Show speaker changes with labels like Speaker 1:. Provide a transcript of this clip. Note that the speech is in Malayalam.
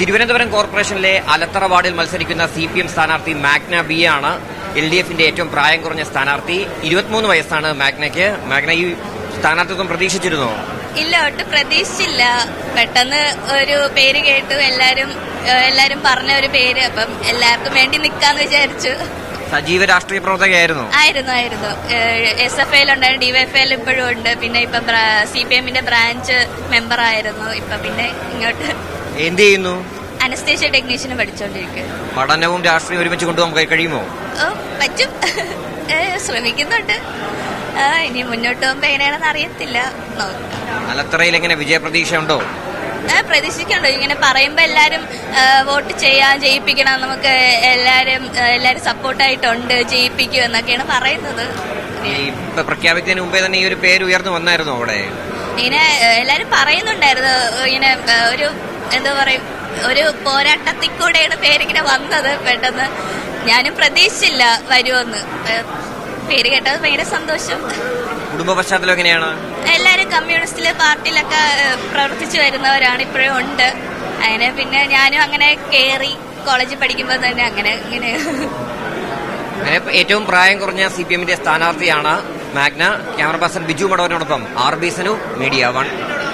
Speaker 1: തിരുവനന്തപുരം കോർപ്പറേഷനിലെ അലത്തറ വാർഡിൽ മത്സരിക്കുന്ന CPM സ്ഥാനാർത്ഥി മാഗ്ന ബി ആണ് LDFന്റെ ഏറ്റവും പ്രായം കുറഞ്ഞ സ്ഥാനാർത്ഥി. 23 വയസ്സാണ് മാഗ്നയ്ക്ക്. മാഗ്ന ഈ സ്ഥാനാർത്ഥിത്വം പ്രതീക്ഷിച്ചിരുന്നോ?
Speaker 2: ഇല്ല, ഒട്ടും പ്രതീക്ഷിച്ചില്ല. പെട്ടെന്ന് ഒരു പേര് കേട്ടു, എല്ലാരും പറഞ്ഞ ഒരു പേര്, അപ്പം എല്ലാവർക്കും വേണ്ടി നിക്കാന്ന് വിചാരിച്ചു.
Speaker 1: സജീവ രാഷ്ട്രീയ പ്രവർത്തകയായിരുന്നു?
Speaker 2: ആയിരുന്നു. SFI ഉണ്ടായിരുന്നു, DYFI ഇപ്പോഴും ഉണ്ട്. പിന്നെ ഇപ്പൊ CPMന്റെ ബ്രാഞ്ച് മെമ്പർ ആയിരുന്നു. ഇപ്പൊ പിന്നെ ഇങ്ങോട്ട്
Speaker 1: എന്ത് ചെയ്യുന്നു?
Speaker 2: അനസ്തേഷ്യ ടെക്നീഷ്യന് പഠിച്ചോണ്ടിരിക്കുക.
Speaker 1: പഠനവും രാഷ്ട്രീയം ഒരുമിച്ച് കൊണ്ടുപോകാൻ കഴിയുമോ?
Speaker 2: പറ്റും, ശ്രമിക്കുന്നുണ്ട്. ഇനി മുന്നോട്ട് പോകുമ്പോ എങ്ങനെയാണെന്ന് അറിയത്തില്ല.
Speaker 1: അലത്തറയിൽ എങ്ങനെ വിജയപ്രതീക്ഷ ഉണ്ടോ?
Speaker 2: പ്രതീക്ഷിക്കണ്ടോ? ഇങ്ങനെ പറയുമ്പോ എല്ലാരും വോട്ട് ജയിപ്പിക്കണം, നമുക്ക് എല്ലാരും സപ്പോർട്ടായിട്ടുണ്ട്, ജയിപ്പിക്കും എന്നൊക്കെയാണ് പറയുന്നത്.
Speaker 1: പ്രഖ്യാപിച്ചതിന് മുമ്പേ തന്നെ ഈ ഒരു പേര് ഉയർന്നു വന്നായിരുന്നു അവിടെ?
Speaker 2: ഇങ്ങനെ എല്ലാരും പറയുന്നുണ്ടായിരുന്നു. ഇങ്ങനെ ഒരു എന്താ പറയും, ഒരു പോരാട്ടത്തിൽ കൂടെയാണ് പേരിങ്ങനെ വന്നത്. പെട്ടെന്ന് ഞാനും പ്രതീക്ഷിച്ചില്ല വരുമെന്ന്. പേര് കേട്ടത് ഭയങ്കര സന്തോഷം.
Speaker 1: കുടുംബ പശ്ചാത്തലം എങ്ങനെയാണ്?
Speaker 2: എല്ലാരും കമ്മ്യൂണിസ്റ്റ് പാർട്ടിയിലൊക്കെ പ്രവർത്തിച്ചു വരുന്നവരാണ്, ഇപ്പോഴും ഉണ്ട്. അങ്ങനെ പിന്നെ ഞാനും അങ്ങനെ കേറി കോളേജിൽ പഠിക്കുമ്പോൾ തന്നെ അങ്ങനെ
Speaker 1: ഏറ്റവും പ്രായം കുറഞ്ഞ CPMന്റെ സ്ഥാനാർത്ഥിയാണ് മാഗ്ന. ക്യാമറ പേഴ്സൺ ബിജു മടവനോടൊപ്പം RB സനു, മീഡിയ 1.